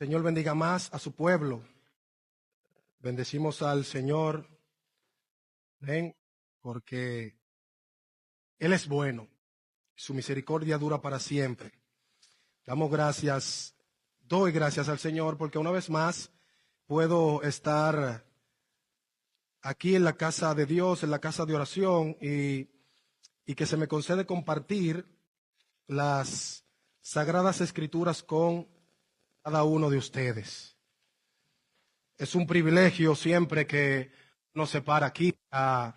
Señor bendiga más a su pueblo. Bendecimos al Señor, amén, porque Él es bueno. Su misericordia dura para siempre. Doy gracias al Señor porque una vez más puedo estar aquí en la casa de Dios, en la casa de oración y que se me concede compartir las Sagradas Escrituras con cada uno de ustedes. Es un privilegio siempre que nos se para aquí a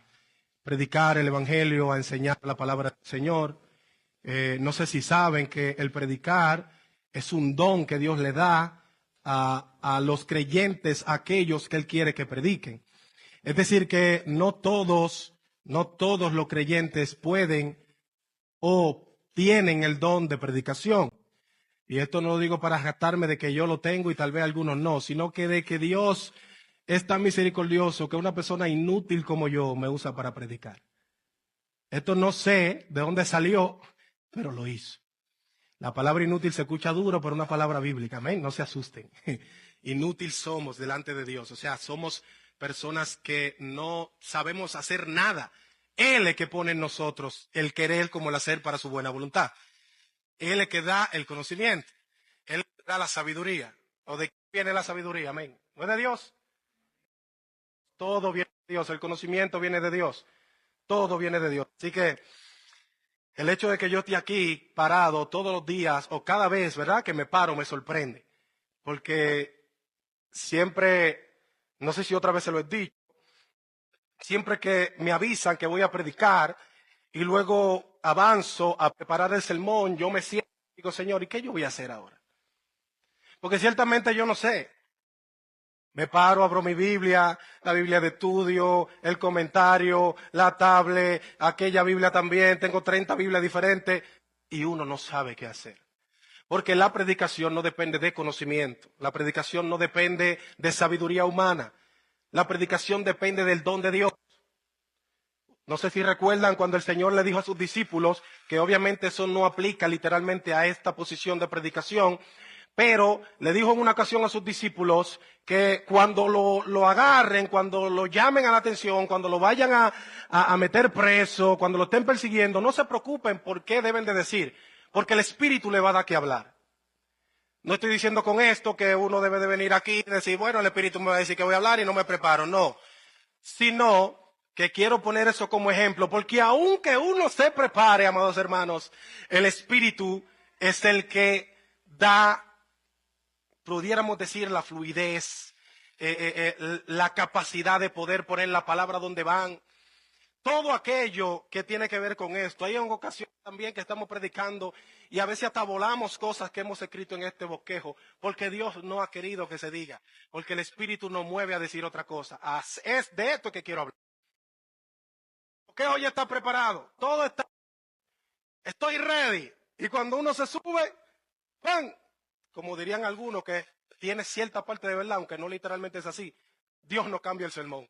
predicar el Evangelio, a enseñar la palabra del Señor. No sé si saben que el predicar es un don que Dios le da a los creyentes, a aquellos que Él quiere que prediquen. Es decir, que no todos los creyentes pueden o tienen el don de predicación. Y esto no lo digo para jactarme de que yo lo tengo y tal vez algunos no, sino que de que Dios es tan misericordioso que una persona inútil como yo me usa para predicar. Esto no sé de dónde salió, pero lo hizo. La palabra inútil se escucha duro, pero una palabra bíblica, amén, no se asusten. Inútil somos delante de Dios, o sea, somos personas que no sabemos hacer nada. Él es que pone en nosotros el querer como el hacer para su buena voluntad. Él es que da el conocimiento. Él da la sabiduría. ¿O de quién viene la sabiduría? Amén. ¿No es de Dios? Todo viene de Dios. El conocimiento viene de Dios. Todo viene de Dios. Así que el hecho de que yo esté aquí parado todos los días o cada vez, ¿verdad? Que me paro me sorprende. Porque siempre, no sé si otra vez se lo he dicho, siempre que me avisan que voy a predicar y luego avanzo a preparar el sermón, yo me siento y digo, Señor, ¿y qué yo voy a hacer ahora? Porque ciertamente yo no sé. Me paro, abro mi Biblia, la Biblia de estudio, el comentario, la tablet, aquella Biblia también, tengo 30 Biblias diferentes y uno no sabe qué hacer. Porque la predicación no depende de conocimiento, la predicación no depende de sabiduría humana, la predicación depende del don de Dios. No sé si recuerdan cuando el Señor le dijo a sus discípulos que obviamente eso no aplica literalmente a esta posición de predicación, pero le dijo en una ocasión a sus discípulos que cuando lo agarren, cuando lo llamen a la atención, cuando lo vayan a meter preso, cuando lo estén persiguiendo, no se preocupen por qué deben de decir, porque el Espíritu le va a dar que hablar. No estoy diciendo con esto que uno debe de venir aquí y decir, bueno, el Espíritu me va a decir que voy a hablar y no me preparo, no, sino que quiero poner eso como ejemplo, porque aunque uno se prepare, amados hermanos, el Espíritu es el que da, pudiéramos decir, la fluidez, la capacidad de poder poner la palabra donde van, todo aquello que tiene que ver con esto. Hay en ocasiones también que estamos predicando y a veces hasta volamos cosas que hemos escrito en este bosquejo, porque Dios no ha querido que se diga, porque el Espíritu nos mueve a decir otra cosa. Es de esto que quiero hablar. ¿Qué hoy está preparado? Todo está. Estoy ready. Y cuando uno se sube, ¡pam! Como dirían algunos que tiene cierta parte de verdad, aunque no literalmente es así. Dios no cambia el sermón.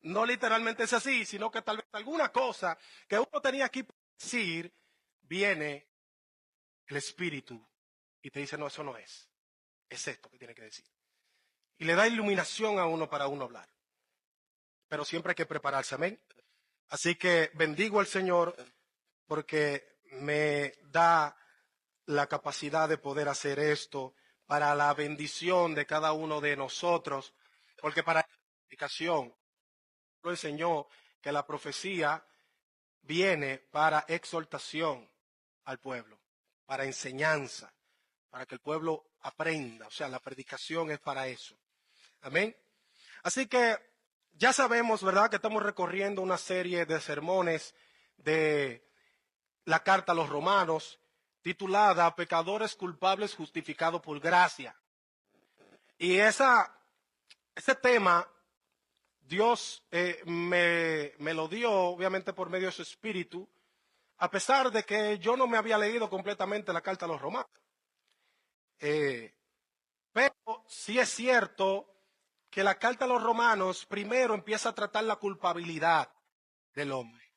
No literalmente es así, sino que tal vez alguna cosa que uno tenía aquí para decir, viene el Espíritu y te dice, no, eso no es. Es esto que tiene que decir. Y le da iluminación a uno para uno hablar. Pero siempre hay que prepararse, amén. Así que bendigo al Señor porque me da la capacidad de poder hacer esto para la bendición de cada uno de nosotros, porque para la edificación lo enseñó que la profecía viene para exhortación al pueblo, para enseñanza, para que el pueblo aprenda, o sea, la predicación es para eso. Amén. Así que ya sabemos, ¿verdad?, que estamos recorriendo una serie de sermones de la carta a los romanos, titulada Pecadores culpables justificados por gracia. Y ese tema, Dios me lo dio, obviamente, por medio de su Espíritu, a pesar de que yo no me había leído completamente la carta a los romanos. Pero sí es cierto que la carta a los romanos primero empieza a tratar la culpabilidad del hombre,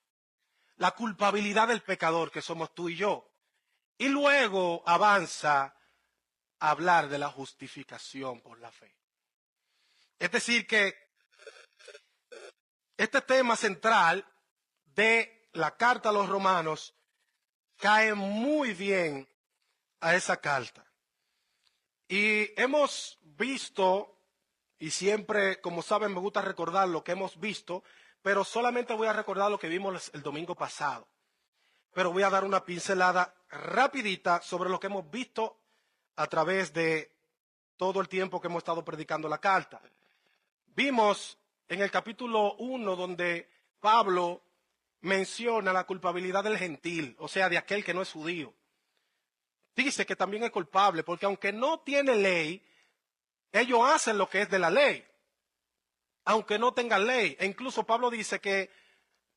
la culpabilidad del pecador que somos tú y yo, y luego avanza hablar de la justificación por la fe. Es decir, que este tema central de la carta a los romanos cae muy bien a esa carta. Y hemos visto, y siempre, como saben, me gusta recordar lo que hemos visto, pero solamente voy a recordar lo que vimos el domingo pasado. Pero voy a dar una pincelada rapidita sobre lo que hemos visto a través de todo el tiempo que hemos estado predicando la carta. Vimos en el capítulo 1 donde Pablo menciona la culpabilidad del gentil, o sea, de aquel que no es judío. Dice que también es culpable porque aunque no tiene ley, ellos hacen lo que es de la ley, aunque no tengan ley. E incluso Pablo dice que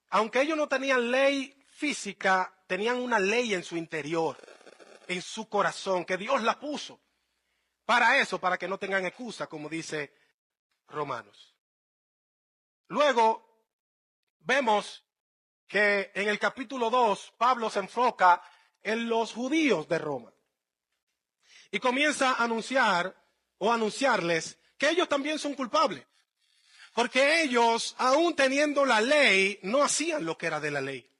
aunque ellos no tenían ley física, tenían una ley en su interior, en su corazón, que Dios la puso. Para eso, para que no tengan excusa, como dice Romanos. Luego, vemos que en el capítulo 2, Pablo se enfoca en los judíos de Roma. Y comienza a anunciar o anunciarles que ellos también son culpables. Porque ellos, aún teniendo la ley, no hacían lo que era de la ley.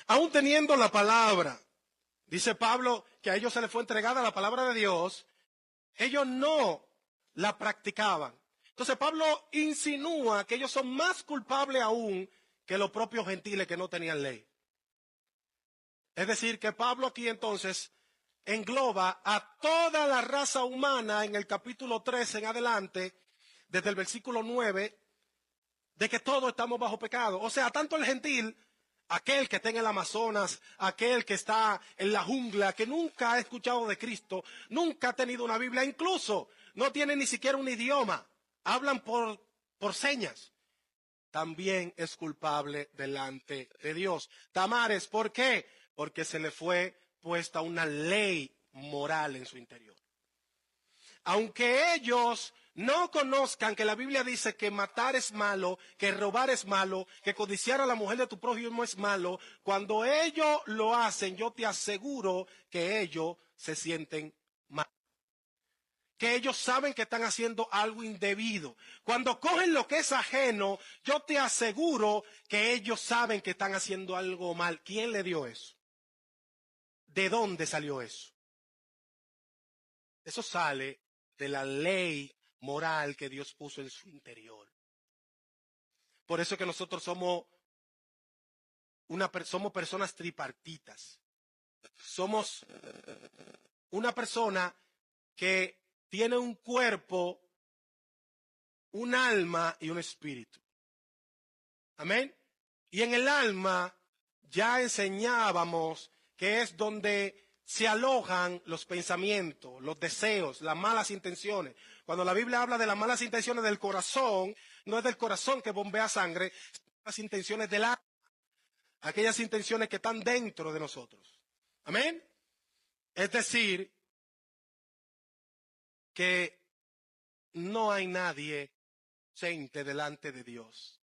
Aún teniendo la palabra, dice Pablo que a ellos se les fue entregada la palabra de Dios, ellos no la practicaban. Entonces Pablo insinúa que ellos son más culpables aún que los propios gentiles que no tenían ley. Es decir, que Pablo aquí entonces engloba a toda la raza humana en el capítulo 13 en adelante, desde el versículo 9, de que todos estamos bajo pecado. O sea, tanto el gentil, aquel que está en el Amazonas, aquel que está en la jungla, que nunca ha escuchado de Cristo, nunca ha tenido una Biblia, incluso no tiene ni siquiera un idioma, hablan por señas, también es culpable delante de Dios. Tamares, ¿por qué? Porque se le fue puesta una ley moral en su interior. Aunque ellos no conozcan que la Biblia dice que matar es malo, que robar es malo, que codiciar a la mujer de tu prójimo es malo, cuando ellos lo hacen, yo te aseguro que ellos se sienten mal. Que ellos saben que están haciendo algo indebido. Cuando cogen lo que es ajeno, yo te aseguro que ellos saben que están haciendo algo mal. ¿Quién le dio eso? ¿De dónde salió eso? Eso sale de la ley moral que Dios puso en su interior. Por eso es que nosotros somos personas tripartitas. Somos una persona que tiene un cuerpo, un alma y un espíritu. Amén. Y en el alma ya enseñábamos que es donde se alojan los pensamientos, los deseos, las malas intenciones. Cuando la Biblia habla de las malas intenciones del corazón, no es del corazón que bombea sangre, son las intenciones del alma, aquellas intenciones que están dentro de nosotros. Amén. Es decir, que no hay nadie decente delante de Dios,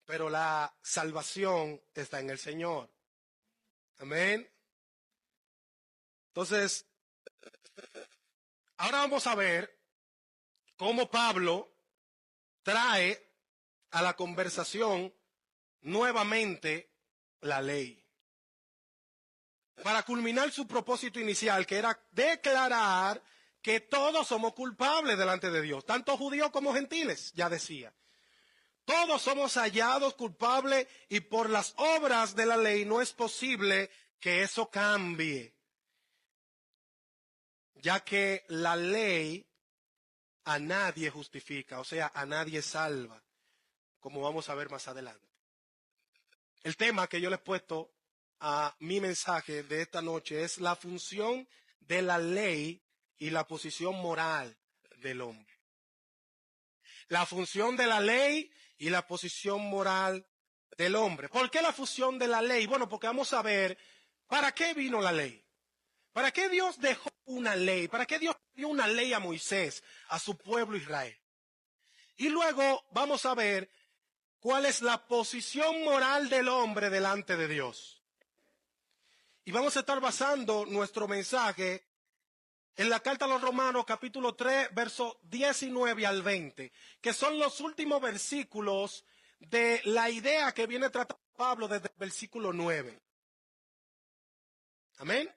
pero la salvación está en el Señor. Amén. Entonces, ahora vamos a ver cómo Pablo trae a la conversación nuevamente la ley. Para culminar su propósito inicial, que era declarar que todos somos culpables delante de Dios, tanto judíos como gentiles, ya decía. Todos somos hallados culpables y por las obras de la ley no es posible que eso cambie, ya que la ley a nadie justifica, o sea, a nadie salva, como vamos a ver más adelante. El tema que yo le he puesto a mi mensaje de esta noche es la función de la ley y la posición moral del hombre. La función de la ley y la posición moral del hombre. ¿Por qué la función de la ley? Bueno, porque vamos a ver para qué vino la ley. ¿Para qué Dios dejó una ley? ¿Para qué Dios dio una ley a Moisés, a su pueblo Israel? Y luego vamos a ver cuál es la posición moral del hombre delante de Dios. Y vamos a estar basando nuestro mensaje en la carta a los Romanos, capítulo 3, versos 19 al 20, que son los últimos versículos de la idea que viene tratando Pablo desde el versículo 9. Amén.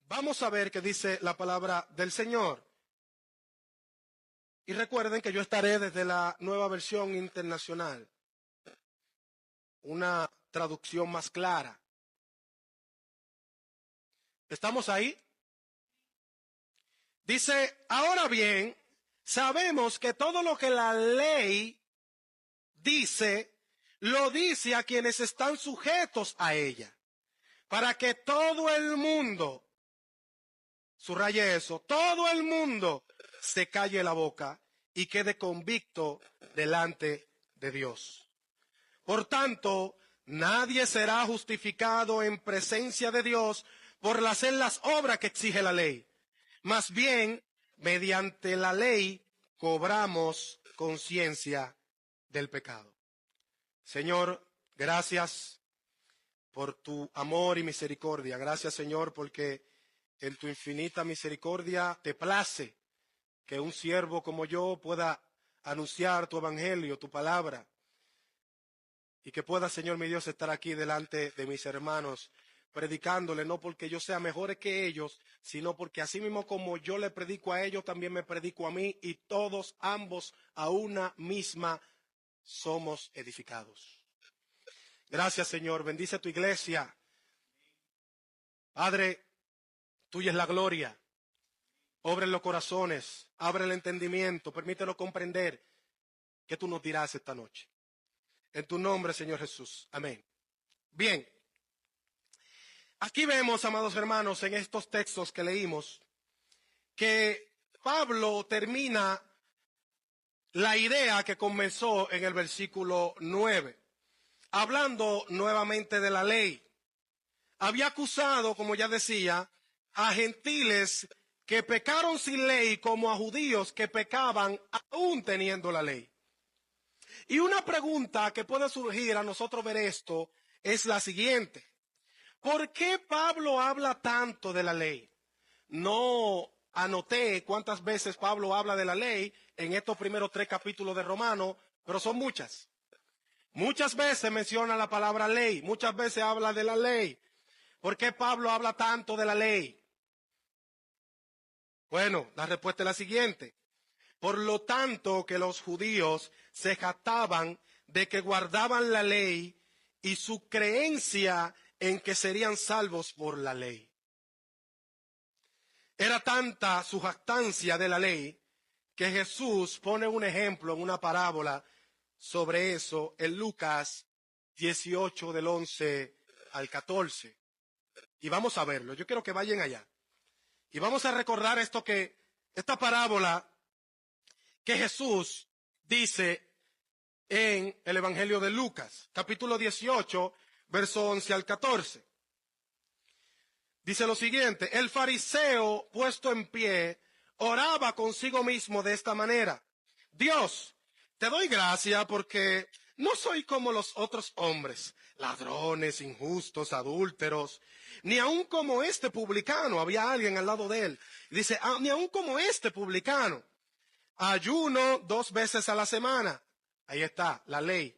Vamos a ver qué dice la palabra del Señor. Y recuerden que yo estaré desde la Nueva Versión Internacional, una traducción más clara. ¿Estamos ahí? Dice, ahora bien, sabemos que todo lo que la ley dice, lo dice a quienes están sujetos a ella, para que todo el mundo, subraye eso, todo el mundo se calle la boca y quede convicto delante de Dios. Por tanto, nadie será justificado en presencia de Dios por hacer las obras que exige la ley. Más bien, mediante la ley cobramos conciencia del pecado. Señor, gracias por tu amor y misericordia. Gracias, Señor, porque en tu infinita misericordia te place que un siervo como yo pueda anunciar tu evangelio, tu palabra, y que pueda, Señor mi Dios, estar aquí delante de mis hermanos, predicándole, no porque yo sea mejor que ellos, sino porque así mismo como yo le predico a ellos, también me predico a mí, y todos, ambos, a una misma, somos edificados. Gracias, Señor. Bendice tu iglesia. Padre, tuya es la gloria. Obra en los corazones, abre el entendimiento, permítelo comprender qué tú nos dirás esta noche. En tu nombre, Señor Jesús. Amén. Bien. Aquí vemos, amados hermanos, en estos textos que leímos, que Pablo termina la idea que comenzó en el versículo 9, hablando nuevamente de la ley. Había acusado, como ya decía, a gentiles que pecaron sin ley como a judíos que pecaban aún teniendo la ley. Y una pregunta que puede surgir a nosotros ver esto es la siguiente. ¿Por qué Pablo habla tanto de la ley? No anoté cuántas veces Pablo habla de la ley en estos primeros 3 capítulos de Romanos, pero son muchas. Muchas veces menciona la palabra ley, muchas veces habla de la ley. ¿Por qué Pablo habla tanto de la ley? Bueno, la respuesta es la siguiente. Por lo tanto que los judíos se jactaban de que guardaban la ley y su creencia en que serían salvos por la ley. Era tanta su jactancia de la ley que Jesús pone un ejemplo en una parábola sobre eso en Lucas 18 del 11 al 14. Y vamos a verlo. Yo quiero que vayan allá. Y vamos a recordar esta parábola que Jesús dice en el Evangelio de Lucas, capítulo 18, verso 11 al 14. Dice lo siguiente: el fariseo, puesto en pie, oraba consigo mismo de esta manera: Dios, te doy gracia porque no soy como los otros hombres, ladrones, injustos, adúlteros, ni aun como este publicano. Había alguien al lado de él. Dice, ni aun como este publicano. Ayuno 2 veces a la semana. Ahí está, la ley.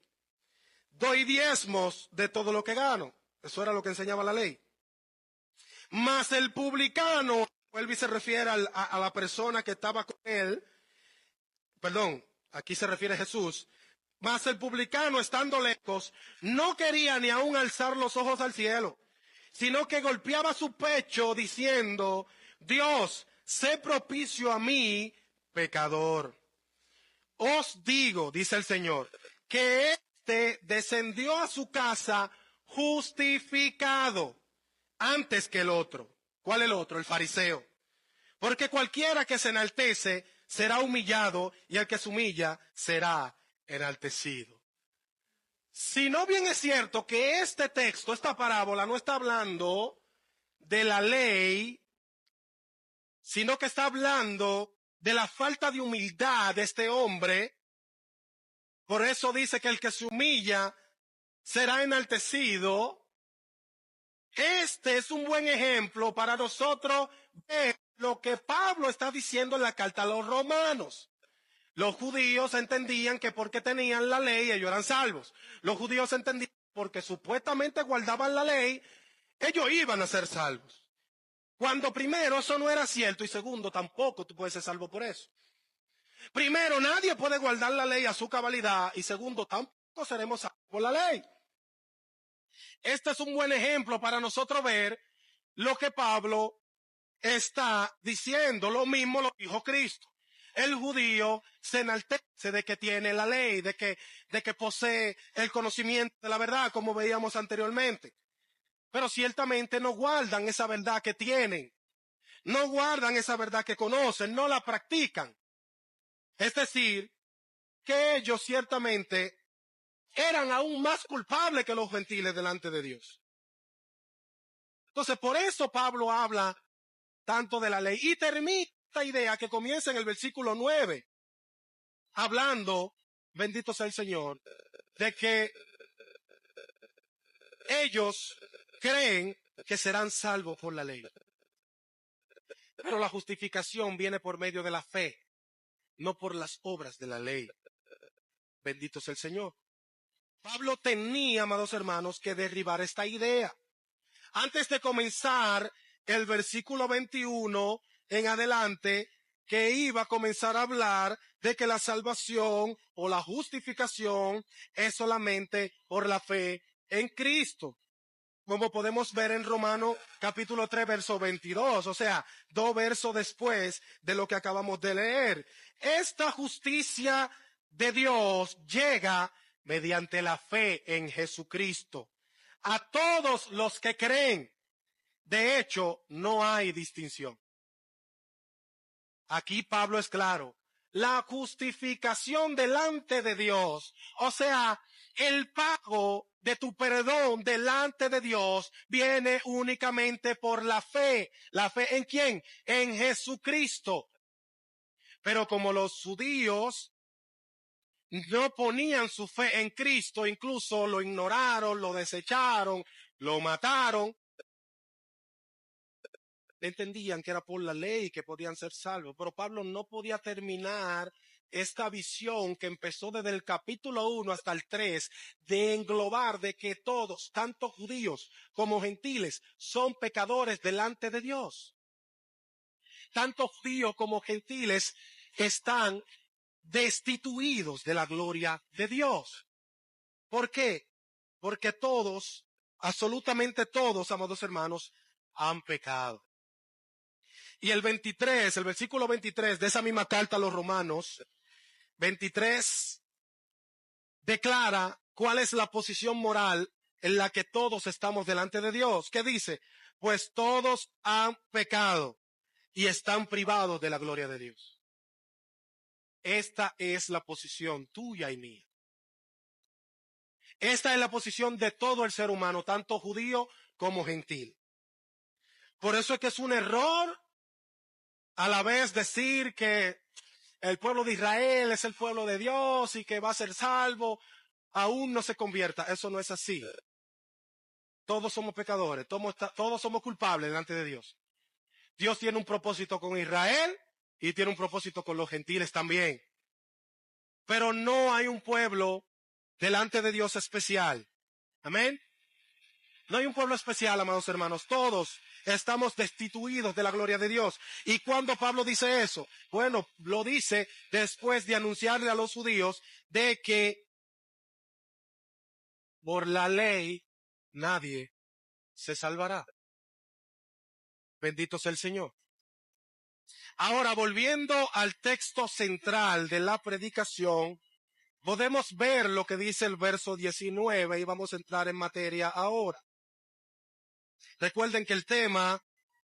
Doy diezmos de todo lo que gano. Eso era lo que enseñaba la ley. Mas el publicano, él se refiere a la persona que estaba con él, perdón, aquí se refiere a Jesús. Mas el publicano, estando lejos, no quería ni aún alzar los ojos al cielo, sino que golpeaba su pecho diciendo: Dios, sé propicio a mí, pecador. Os digo, dice el Señor, que éste descendió a su casa justificado antes que el otro. ¿Cuál el otro? El fariseo. Porque cualquiera que se enaltece será humillado, y el que se humilla será enaltecido. Si no bien es cierto que este texto, esta parábola, no está hablando de la ley, sino que está hablando de la falta de humildad de este hombre. Por eso dice que el que se humilla será enaltecido. Este es un buen ejemplo para nosotros ver lo que Pablo está diciendo en la carta a los romanos. Los judíos entendían que porque tenían la ley ellos eran salvos. Los judíos entendían que porque supuestamente guardaban la ley, ellos iban a ser salvos. Cuando primero eso no era cierto y segundo tampoco tú puedes ser salvo por eso. Primero, nadie puede guardar la ley a su cabalidad y segundo, tampoco seremos salvos por la ley. Este es un buen ejemplo para nosotros ver lo que Pablo está diciendo. Lo mismo lo dijo Cristo. El judío se enaltece de que tiene la ley, de que posee el conocimiento de la verdad, como veíamos anteriormente. Pero ciertamente no guardan esa verdad que tienen. No guardan esa verdad que conocen, no la practican. Es decir, que ellos ciertamente eran aún más culpables que los gentiles delante de Dios. Entonces, por eso Pablo habla tanto de la ley y termina esta idea que comienza en el versículo 9, hablando, bendito sea el Señor, de que ellos creen que serán salvos por la ley. Pero la justificación viene por medio de la fe, no por las obras de la ley. Bendito sea el Señor. Pablo tenía, amados hermanos, que derribar esta idea. Antes de comenzar el versículo 21 en adelante, que iba a comenzar a hablar de que la salvación o la justificación es solamente por la fe en Cristo. Como podemos ver en Romanos capítulo 3, verso 22, o sea, 2 versos después de lo que acabamos de leer. Esta justicia de Dios llega mediante la fe en Jesucristo a todos los que creen. De hecho, no hay distinción. Aquí Pablo es claro. La justificación delante de Dios, o sea, el pago de tu perdón delante de Dios viene únicamente por la fe. ¿La fe en quién? En Jesucristo. Pero como los judíos no ponían su fe en Cristo, incluso lo ignoraron, lo desecharon, lo mataron, entendían que era por la ley que podían ser salvos, pero Pablo no podía terminar esta visión que empezó desde el capítulo 1 hasta el 3, de englobar de que todos, tanto judíos como gentiles, son pecadores delante de Dios. Tanto judíos como gentiles están destituidos de la gloria de Dios. ¿Por qué? Porque todos, absolutamente todos, amados hermanos, han pecado. Y el versículo 23 de esa misma carta a los Romanos, 23, declara cuál es la posición moral en la que todos estamos delante de Dios. ¿Qué dice? Pues todos han pecado y están privados de la gloria de Dios. Esta es la posición tuya y mía. Esta es la posición de todo el ser humano, tanto judío como gentil. Por eso es que es un error a la vez decir que el pueblo de Israel es el pueblo de Dios y que va a ser salvo, aún no se convierta. Eso no es así. Todos somos pecadores, todos somos culpables delante de Dios. Dios tiene un propósito con Israel y tiene un propósito con los gentiles también. Pero no hay un pueblo delante de Dios especial. Amén. No hay un pueblo especial, amados hermanos. Todos estamos destituidos de la gloria de Dios. ¿Y cuando Pablo dice eso? Bueno, lo dice después de anunciarle a los judíos de que por la ley nadie se salvará. Bendito sea el Señor. Ahora, volviendo al texto central de la predicación, podemos ver lo que dice el verso 19 y vamos a entrar en materia ahora. Recuerden que el tema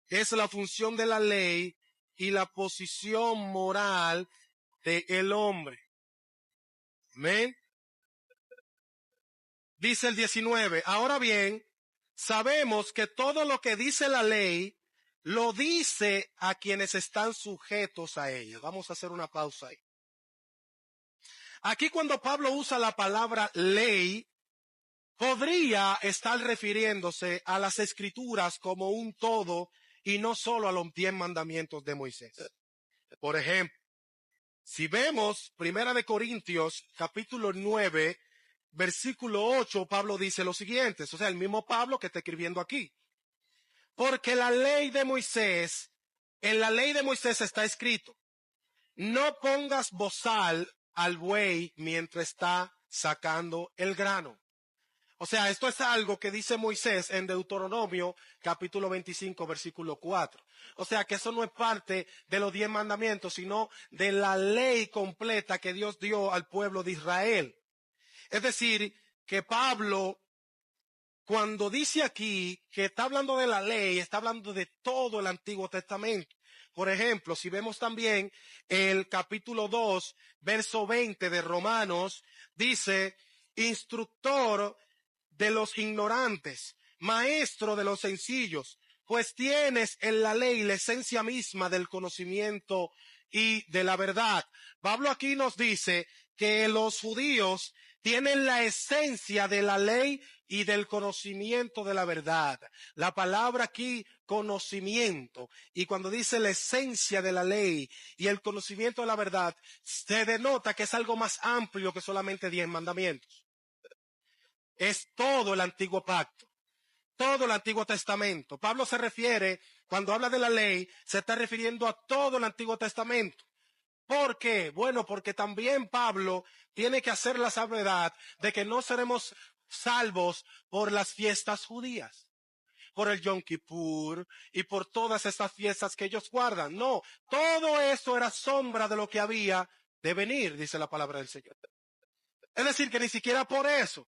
es la función de la ley y la posición moral del hombre. Amén. Dice el 19, ahora bien, sabemos que todo lo que dice la ley lo dice a quienes están sujetos a ella. Vamos a hacer una pausa ahí. Aquí cuando Pablo usa la palabra ley, podría estar refiriéndose a las escrituras como un todo y no solo a los 10 mandamientos de Moisés. Por ejemplo, si vemos Primera de Corintios, capítulo 9, versículo 8, Pablo dice lo siguiente, o sea, el mismo Pablo que está escribiendo aquí. Porque la ley de Moisés, en la ley de Moisés está escrito, no pongas bozal al buey mientras está sacando el grano. O sea, esto es algo que dice Moisés en Deuteronomio capítulo 25, versículo 4. O sea, que eso no es parte de los 10 mandamientos, sino de la ley completa que Dios dio al pueblo de Israel. Es decir, que Pablo, cuando dice aquí que está hablando de la ley, está hablando de todo el Antiguo Testamento. Por ejemplo, si vemos también el capítulo 2, verso 20 de Romanos, dice, instructor de los ignorantes, maestro de los sencillos, pues tienes en la ley la esencia misma del conocimiento y de la verdad. Pablo aquí nos dice que los judíos tienen la esencia de la ley y del conocimiento de la verdad. La palabra aquí, conocimiento, y cuando dice la esencia de la ley y el conocimiento de la verdad, se denota que es algo más amplio que solamente 10 mandamientos. Es todo el antiguo pacto, todo el Antiguo Testamento. Pablo se refiere, cuando habla de la ley, se está refiriendo a todo el Antiguo Testamento. ¿Por qué? Bueno, porque también Pablo tiene que hacer la salvedad de que no seremos salvos por las fiestas judías, por el Yom Kippur y por todas estas fiestas que ellos guardan. No, todo eso era sombra de lo que había de venir, dice la palabra del Señor. Es decir, que ni siquiera por eso.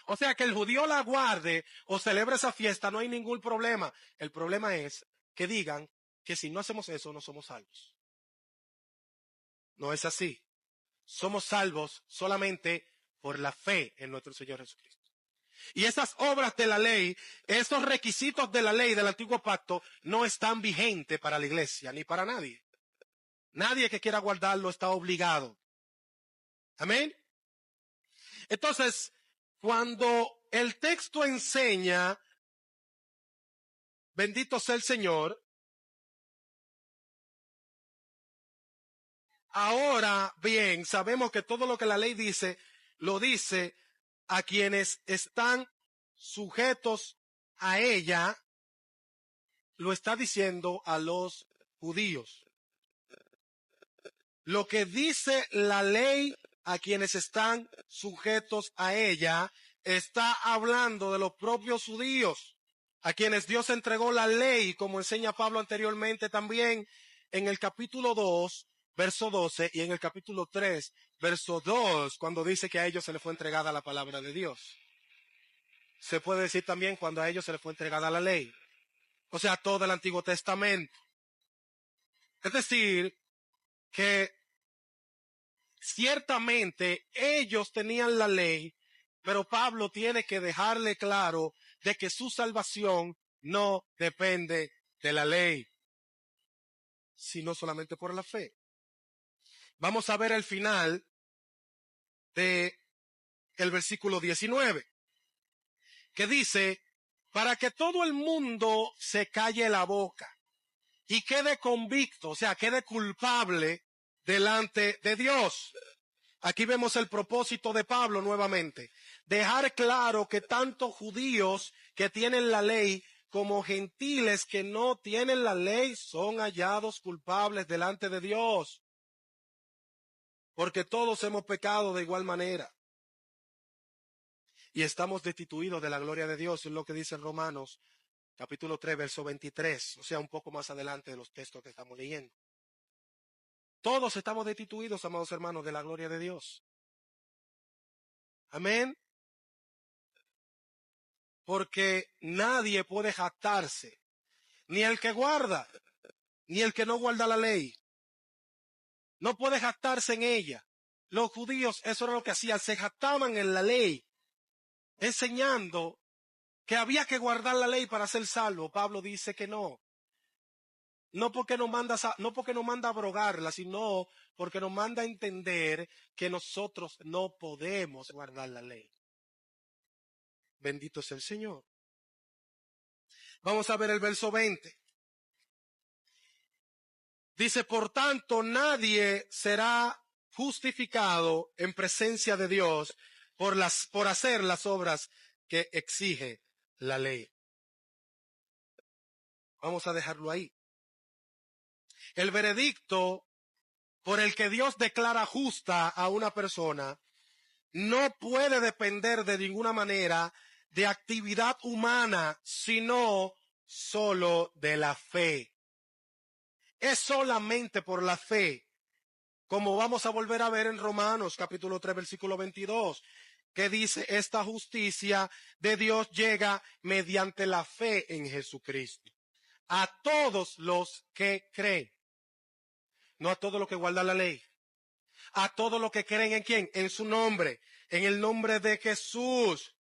O sea, que el judío la guarde o celebre esa fiesta, no hay ningún problema. El problema es que digan que si no hacemos eso, no somos salvos. No es así. Somos salvos solamente por la fe en nuestro Señor Jesucristo. Y esas obras de la ley, esos requisitos de la ley del antiguo pacto, no están vigentes para la iglesia ni para nadie. Nadie que quiera guardarlo está obligado. Amén. Entonces, cuando el texto enseña, bendito sea el Señor, ahora bien, sabemos que todo lo que la ley dice, lo dice a quienes están sujetos a ella, lo está diciendo a los judíos. Lo que dice la ley a quienes están sujetos a ella, está hablando de los propios judíos, a quienes Dios entregó la ley, como enseña Pablo anteriormente también en el capítulo 2, verso 12, y en el capítulo 3, verso 2, cuando dice que a ellos se les fue entregada la palabra de Dios. Se puede decir también cuando a ellos se les fue entregada la ley. O sea, todo el Antiguo Testamento. Es decir, que ciertamente ellos tenían la ley, pero Pablo tiene que dejarle claro de que su salvación no depende de la ley, sino solamente por la fe. Vamos a ver el final de el versículo 19, que dice, para que todo el mundo se calle la boca y quede convicto, o sea, quede culpable delante de Dios. Aquí vemos el propósito de Pablo nuevamente. Dejar claro que tanto judíos que tienen la ley como gentiles que no tienen la ley son hallados culpables delante de Dios. Porque todos hemos pecado de igual manera. Y estamos destituidos de la gloria de Dios, es lo que dice en Romanos capítulo 3, verso 23. O sea, un poco más adelante de los textos que estamos leyendo. Todos estamos destituidos, amados hermanos, de la gloria de Dios. Amén. Porque nadie puede jactarse, ni el que guarda, ni el que no guarda la ley. No puede jactarse en ella. Los judíos, eso era lo que hacían, se jactaban en la ley, enseñando que había que guardar la ley para ser salvo. Pablo dice que no. No porque nos manda a abrogarla, sino porque nos manda a entender que nosotros no podemos guardar la ley. Bendito es el Señor. Vamos a ver el verso 20. Dice, por tanto, nadie será justificado en presencia de Dios por hacer las obras que exige la ley. Vamos a dejarlo ahí. El veredicto por el que Dios declara justa a una persona no puede depender de ninguna manera de actividad humana, sino solo de la fe. Es solamente por la fe, como vamos a volver a ver en Romanos capítulo 3 versículo 22, que dice, esta justicia de Dios llega mediante la fe en Jesucristo a todos los que creen, no a todos los que guardan la ley, a todos los que creen en quién, en su nombre, en el nombre de Jesús.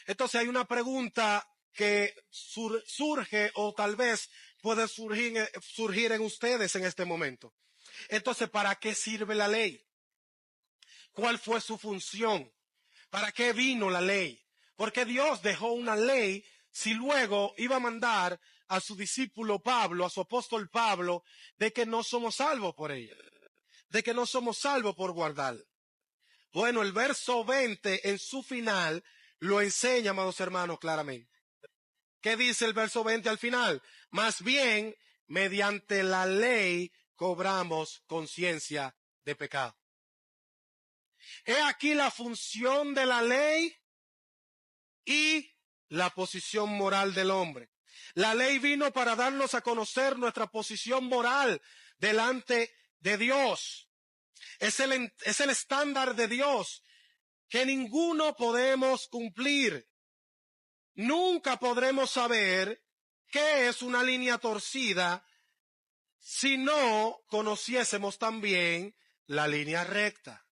Entonces hay una pregunta que surge o tal vez puede surgir en ustedes en este momento. Entonces, ¿para qué sirve la ley? ¿Cuál fue su función? ¿Para qué vino la ley? Porque Dios dejó una ley si luego iba a mandar a su discípulo Pablo, a su apóstol Pablo, de que no somos salvos por ella, de que no somos salvos por guardarla. Bueno, el verso 20 en su final lo enseña, amados hermanos, claramente. ¿Qué dice el verso 20 al final? Más bien, mediante la ley cobramos conciencia de pecado. He aquí la función de la ley y la posición moral del hombre. La ley vino para darnos a conocer nuestra posición moral delante de Dios. Es el estándar de Dios que ninguno podemos cumplir. Nunca podremos saber qué es una línea torcida si no conociésemos también la línea recta.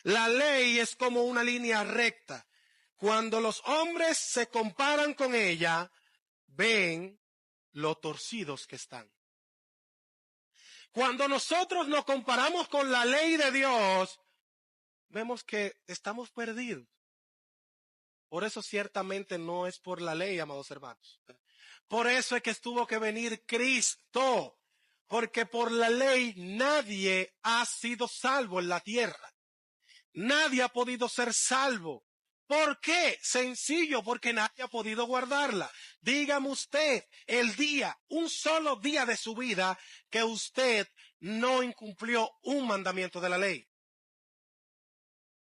La ley es como una línea recta. Cuando los hombres se comparan con ella, ven lo torcidos que están. Cuando nosotros nos comparamos con la ley de Dios, vemos que estamos perdidos. Por eso ciertamente no es por la ley, amados hermanos. Por eso es que tuvo que venir Cristo, porque por la ley nadie ha sido salvo en la tierra. Nadie ha podido ser salvo. ¿Por qué? Sencillo, porque nadie ha podido guardarla. Dígame usted un solo día de su vida que usted no incumplió un mandamiento de la ley.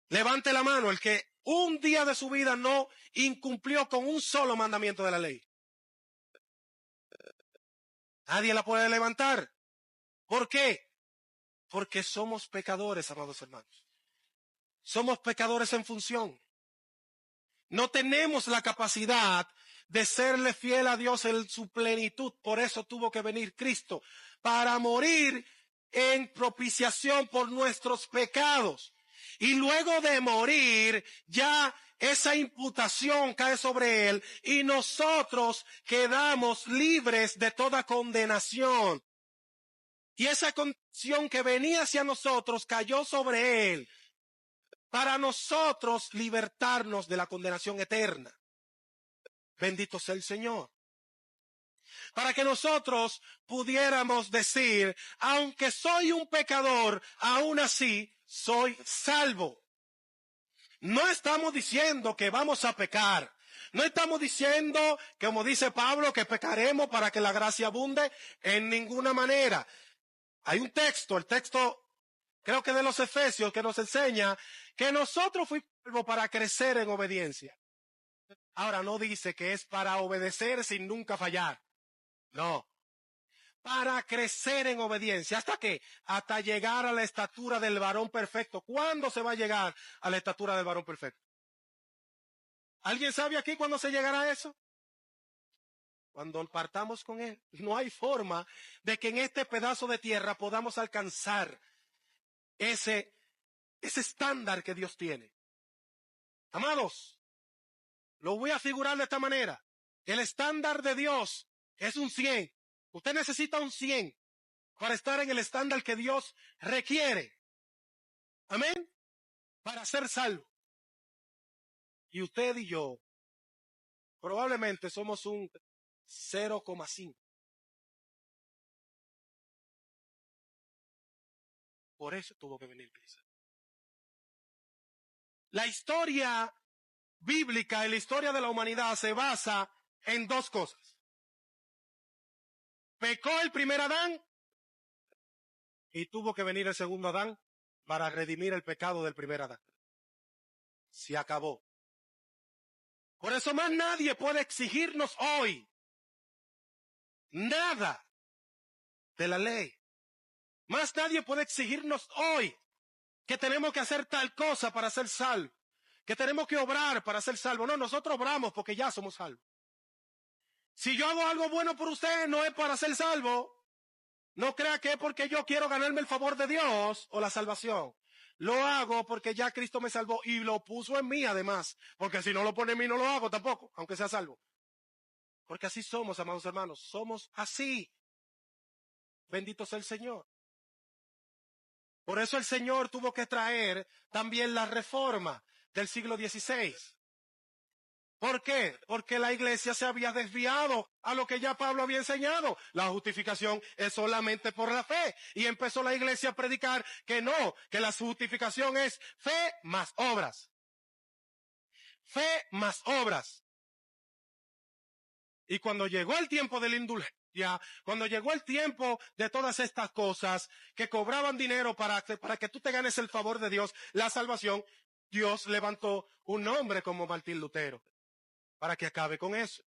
Levante la mano el que un día de su vida no incumplió con un solo mandamiento de la ley. Nadie la puede levantar. ¿Por qué? Porque somos pecadores, amados hermanos. Somos pecadores en función. No tenemos la capacidad de serle fiel a Dios en su plenitud. Por eso tuvo que venir Cristo, para morir en propiciación por nuestros pecados. Y luego de morir, ya esa imputación cae sobre él y nosotros quedamos libres de toda condenación. Y esa condenación que venía hacia nosotros cayó sobre él para nosotros libertarnos de la condenación eterna. Bendito sea el Señor. Para que nosotros pudiéramos decir, aunque soy un pecador, aún así soy salvo. No estamos diciendo que vamos a pecar. No estamos diciendo, como dice Pablo, que pecaremos para que la gracia abunde en ninguna manera. Hay un texto, el texto creo que de los Efesios, que nos enseña que nosotros fuimos salvos para crecer en obediencia. Ahora no dice que es para obedecer sin nunca fallar. No. Para crecer en obediencia. ¿Hasta qué? Hasta llegar a la estatura del varón perfecto. ¿Cuándo se va a llegar a la estatura del varón perfecto? ¿Alguien sabe aquí cuándo se llegará a eso? Cuando partamos con él. No hay forma de que en este pedazo de tierra podamos alcanzar ese estándar que Dios tiene. Amados, lo voy a figurar de esta manera. El estándar de Dios es un 100. Usted necesita un 100 para estar en el estándar que Dios requiere. Amén. Para ser salvo. Y usted y yo probablemente somos un 0,5. Por eso tuvo que venir Cristo. La historia bíblica y la historia de la humanidad se basa en dos cosas. Pecó el primer Adán y tuvo que venir el segundo Adán para redimir el pecado del primer Adán. Se acabó. Por eso más nadie puede exigirnos hoy nada de la ley. Más nadie puede exigirnos hoy que tenemos que hacer tal cosa para ser salvos, que tenemos que obrar para ser salvos. No, nosotros obramos porque ya somos salvos. Si yo hago algo bueno por usted, no es para ser salvo. No crea que es porque yo quiero ganarme el favor de Dios o la salvación. Lo hago porque ya Cristo me salvó y lo puso en mí además. Porque si no lo pone en mí, no lo hago tampoco, aunque sea salvo. Porque así somos, amados hermanos. Somos así. Bendito sea el Señor. Por eso el Señor tuvo que traer también la reforma del siglo XVI. ¿Por qué? Porque la iglesia se había desviado a lo que ya Pablo había enseñado. La justificación es solamente por la fe. Y empezó la iglesia a predicar que no, que la justificación es fe más obras. Fe más obras. Y cuando llegó el tiempo de la indulgencia, cuando llegó el tiempo de todas estas cosas que cobraban dinero para que tú te ganes el favor de Dios, la salvación, Dios levantó un hombre como Martín Lutero para que acabe con eso.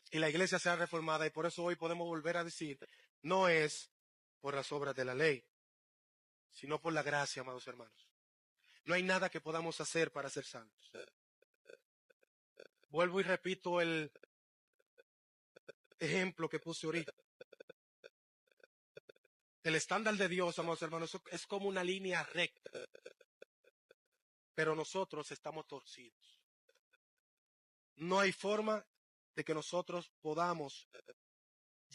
Y la iglesia sea reformada, y por eso hoy podemos volver a decir, no es por las obras de la ley, sino por la gracia, amados hermanos. No hay nada que podamos hacer para ser santos. Vuelvo y repito el ejemplo que puse ahorita. El estándar de Dios, amados hermanos, es como una línea recta, pero nosotros estamos torcidos. No hay forma de que nosotros podamos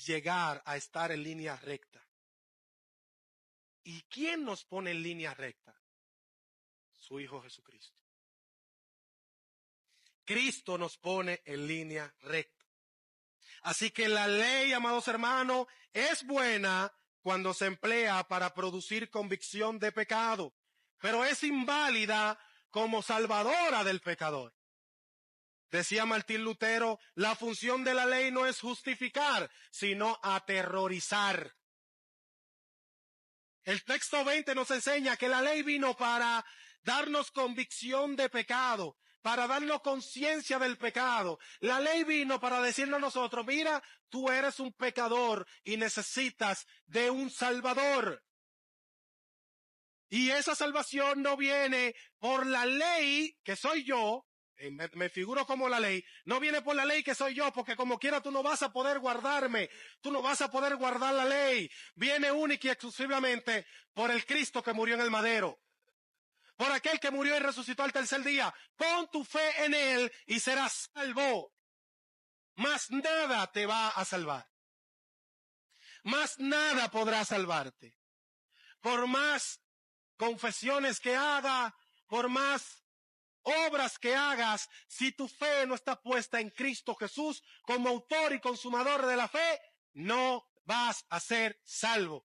llegar a estar en línea recta. ¿Y quién nos pone en línea recta? Su Hijo Jesucristo. Cristo nos pone en línea recta. Así que la ley, amados hermanos, es buena cuando se emplea para producir convicción de pecado, pero es inválida como salvadora del pecador. Decía Martín Lutero, la función de la ley no es justificar, sino aterrorizar. El texto 20 nos enseña que la ley vino para darnos convicción de pecado, para darnos conciencia del pecado. La ley vino para decirnos a nosotros, mira, tú eres un pecador y necesitas de un salvador. Y esa salvación no viene por la ley, que soy yo, me figuro como la ley, no viene por la ley que soy yo, porque como quiera tú no vas a poder guardarme, tú no vas a poder guardar la ley. Viene única y exclusivamente por el Cristo que murió en el madero, por aquel que murió y resucitó al tercer día. Pon tu fe en él y serás salvo. Más nada te va a salvar. Más nada podrá salvarte. Por más confesiones que haga, por más obras que hagas, si tu fe no está puesta en Cristo Jesús como autor y consumador de la fe, no vas a ser salvo.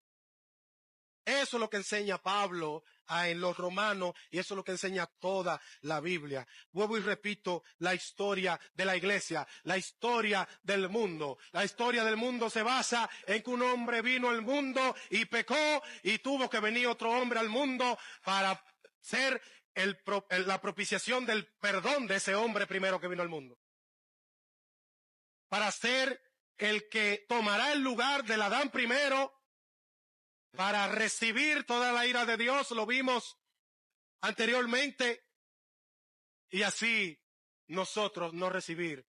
Eso es lo que enseña Pablo en los Romanos, y eso es lo que enseña toda la Biblia. Vuelvo y repito, la historia de la iglesia, la historia del mundo. La historia del mundo se basa en que un hombre vino al mundo y pecó, y tuvo que venir otro hombre al mundo para ser la propiciación del perdón de ese hombre primero que vino al mundo. Para ser el que tomará el lugar del Adán primero, para recibir toda la ira de Dios, lo vimos anteriormente, y así nosotros no recibir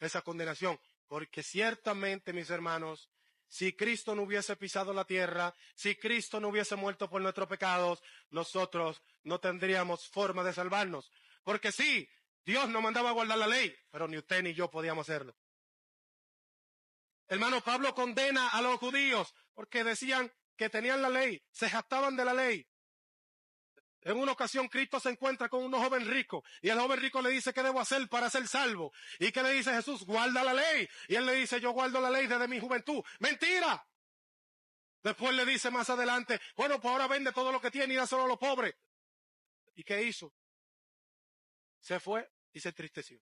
esa condenación. Porque ciertamente, mis hermanos, si Cristo no hubiese pisado la tierra, si Cristo no hubiese muerto por nuestros pecados, nosotros no tendríamos forma de salvarnos. Porque sí, Dios nos mandaba a guardar la ley, pero ni usted ni yo podíamos hacerlo. Hermano, Pablo condena a los judíos porque decían que tenían la ley, se jactaban de la ley. En una ocasión Cristo se encuentra con un joven rico y el joven rico le dice, ¿qué debo hacer para ser salvo? ¿Y qué le dice Jesús? Guarda la ley. Y él le dice, yo guardo la ley desde mi juventud. ¡Mentira! Después le dice más adelante, bueno, pues ahora vende todo lo que tiene y dáselo a los pobres. ¿Y qué hizo? Se fue y se entristeció.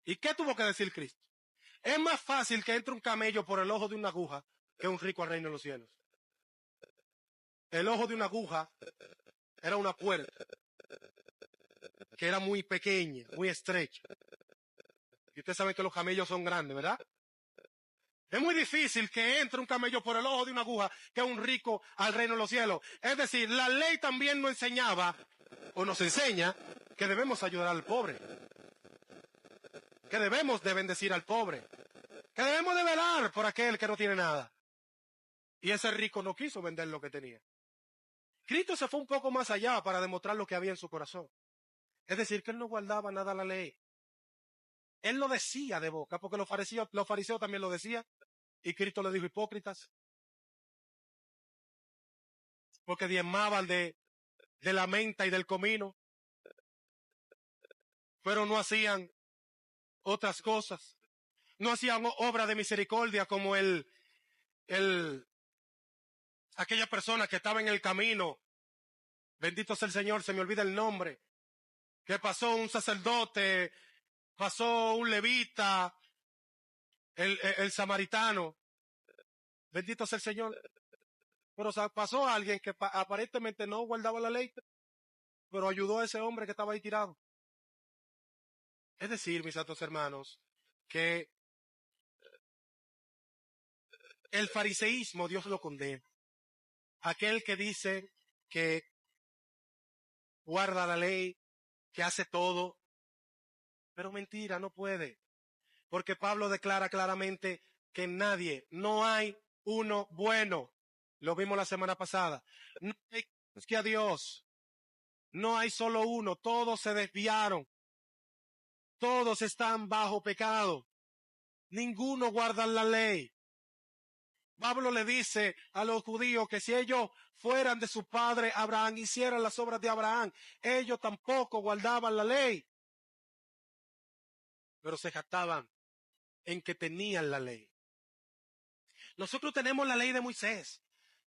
¿Y qué tuvo que decir Cristo? Es más fácil que entre un camello por el ojo de una aguja que un rico al reino de los cielos. El ojo de una aguja era una puerta que era muy pequeña, muy estrecha. Y ustedes saben que los camellos son grandes, ¿verdad? Es muy difícil que entre un camello por el ojo de una aguja que un rico al reino de los cielos. Es decir, la ley también nos enseñaba, o nos enseña, que debemos ayudar al pobre. Que debemos de bendecir al pobre. Que debemos de velar por aquel que no tiene nada. Y ese rico no quiso vender lo que tenía. Cristo se fue un poco más allá para demostrar lo que había en su corazón. Es decir, que él no guardaba nada a la ley. Él lo decía de boca, porque los fariseos también lo decían. Y Cristo le dijo, hipócritas. Porque diezmaban de la menta y del comino. Pero no hacían otras cosas. No hacían obra de misericordia como aquella persona que estaba en el camino. Bendito sea el Señor, se me olvida el nombre. Que pasó un sacerdote, pasó un levita, el samaritano. Bendito sea el Señor. Pero pasó alguien que aparentemente no guardaba la ley, pero ayudó a ese hombre que estaba ahí tirado. Es decir, mis santos hermanos, que el fariseísmo Dios lo condena. Aquel que dice que guarda la ley, que hace todo, pero mentira, no puede. Porque Pablo declara claramente que nadie, no hay uno bueno. Lo vimos la semana pasada. No hay que a Dios. No hay solo uno. Todos se desviaron. Todos están bajo pecado. Ninguno guarda la ley. Pablo le dice a los judíos que si ellos fueran de su padre Abraham, hicieran las obras de Abraham, ellos tampoco guardaban la ley. Pero se jactaban en que tenían la ley. Nosotros tenemos la ley de Moisés.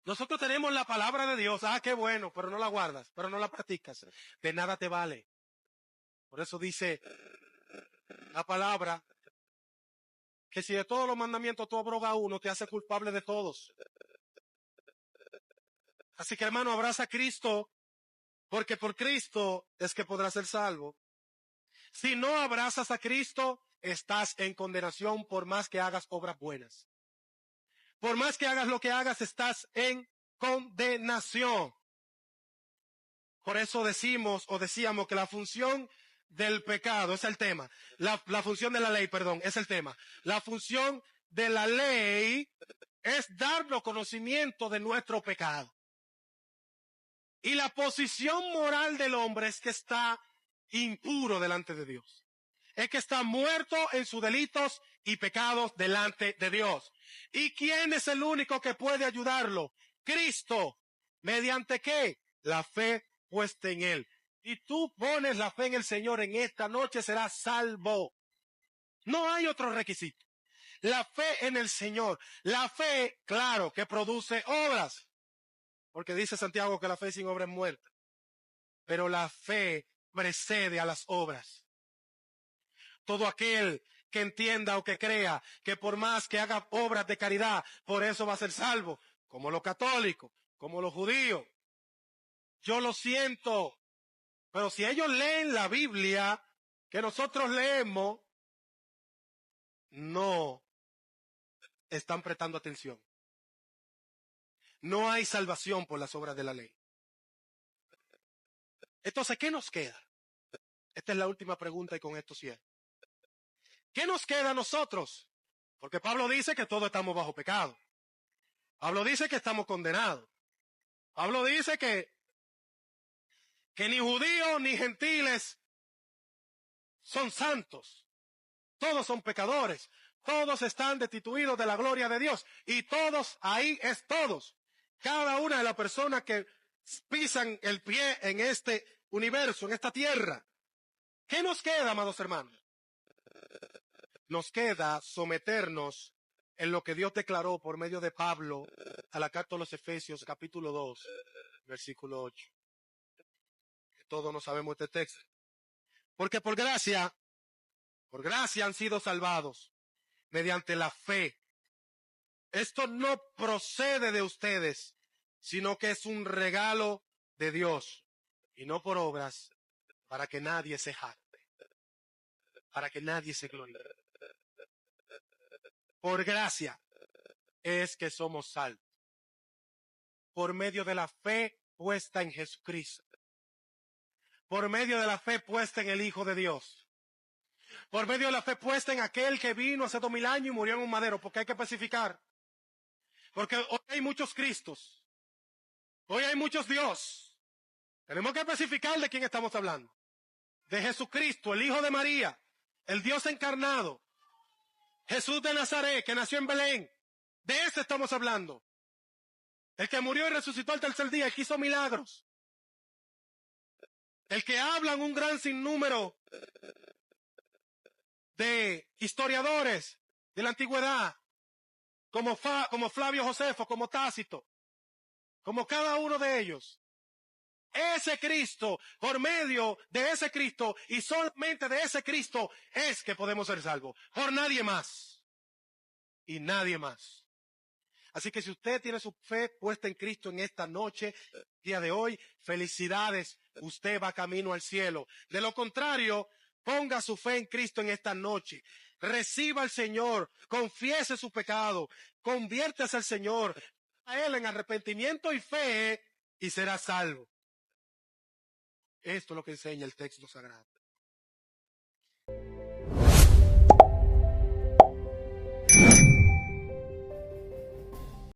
Nosotros tenemos la palabra de Dios. Ah, qué bueno, pero no la guardas, pero no la practicas. De nada te vale. Por eso dice la palabra que si de todos los mandamientos tú abrogas uno, te hace culpable de todos. Así que hermano, abraza a Cristo, porque por Cristo es que podrás ser salvo. Si no abrazas a Cristo, estás en condenación por más que hagas obras buenas. Por más que hagas lo que hagas, estás en condenación. Por eso decíamos que la función del pecado es el tema. La función de la ley, perdón, es el tema. La función de la ley es darnos conocimiento de nuestro pecado. Y la posición moral del hombre es que está impuro delante de Dios. Es que está muerto en sus delitos y pecados delante de Dios. ¿Y quién es el único que puede ayudarlo? Cristo. ¿Mediante qué? La fe puesta en Él. Y tú pones la fe en el Señor en esta noche, serás salvo. No hay otro requisito. La fe en el Señor. La fe, claro, que produce obras. Porque dice Santiago que la fe sin obra es muerta. Pero la fe precede a las obras. Todo aquel que entienda o que crea que por más que haga obras de caridad, por eso va a ser salvo, como los católicos, como los judíos. Yo lo siento, pero si ellos leen la Biblia que nosotros leemos, no están prestando atención. No hay salvación por las obras de la ley. Entonces, ¿qué nos queda? Esta es la última pregunta y con esto cierro. ¿Qué nos queda a nosotros? Porque Pablo dice que todos estamos bajo pecado. Pablo dice que estamos condenados. Pablo dice que ni judíos ni gentiles son santos. Todos son pecadores. Todos están destituidos de la gloria de Dios. Y todos, ahí es todos. Cada una de las personas que pisan el pie en este universo, en esta tierra. ¿Qué nos queda, amados hermanos? Nos queda someternos en lo que Dios declaró por medio de Pablo a la carta a los Efesios, capítulo 2, versículo 8. Todos no sabemos este texto. Porque por gracia han sido salvados mediante la fe. Esto no procede de ustedes, sino que es un regalo de Dios, y no por obras, para que nadie se jacte, para que nadie se gloríe. Por gracia es que somos salvos, por medio de la fe puesta en Jesucristo, por medio de la fe puesta en el Hijo de Dios, por medio de la fe puesta en aquel que vino hace 2000 años y murió en un madero, porque hay que especificar. Porque hoy hay muchos Cristos, hoy hay muchos Dios. Tenemos que especificar de quién estamos hablando. De Jesucristo, el Hijo de María, el Dios encarnado, Jesús de Nazaret, que nació en Belén. De ese estamos hablando. El que murió y resucitó al tercer día, el que hizo milagros. El que hablan un gran sinnúmero de historiadores de la antigüedad, como Flavio Josefo, como Tácito, como cada uno de ellos. Ese Cristo, por medio de ese Cristo y solamente de ese Cristo es que podemos ser salvos. Por nadie más. Y nadie más. Así que si usted tiene su fe puesta en Cristo en esta noche, día de hoy, felicidades, usted va camino al cielo. De lo contrario, ponga su fe en Cristo en esta noche. Reciba al Señor, confiese su pecado, conviértase al Señor, a Él en arrepentimiento y fe y será salvo. Esto es lo que enseña el texto sagrado.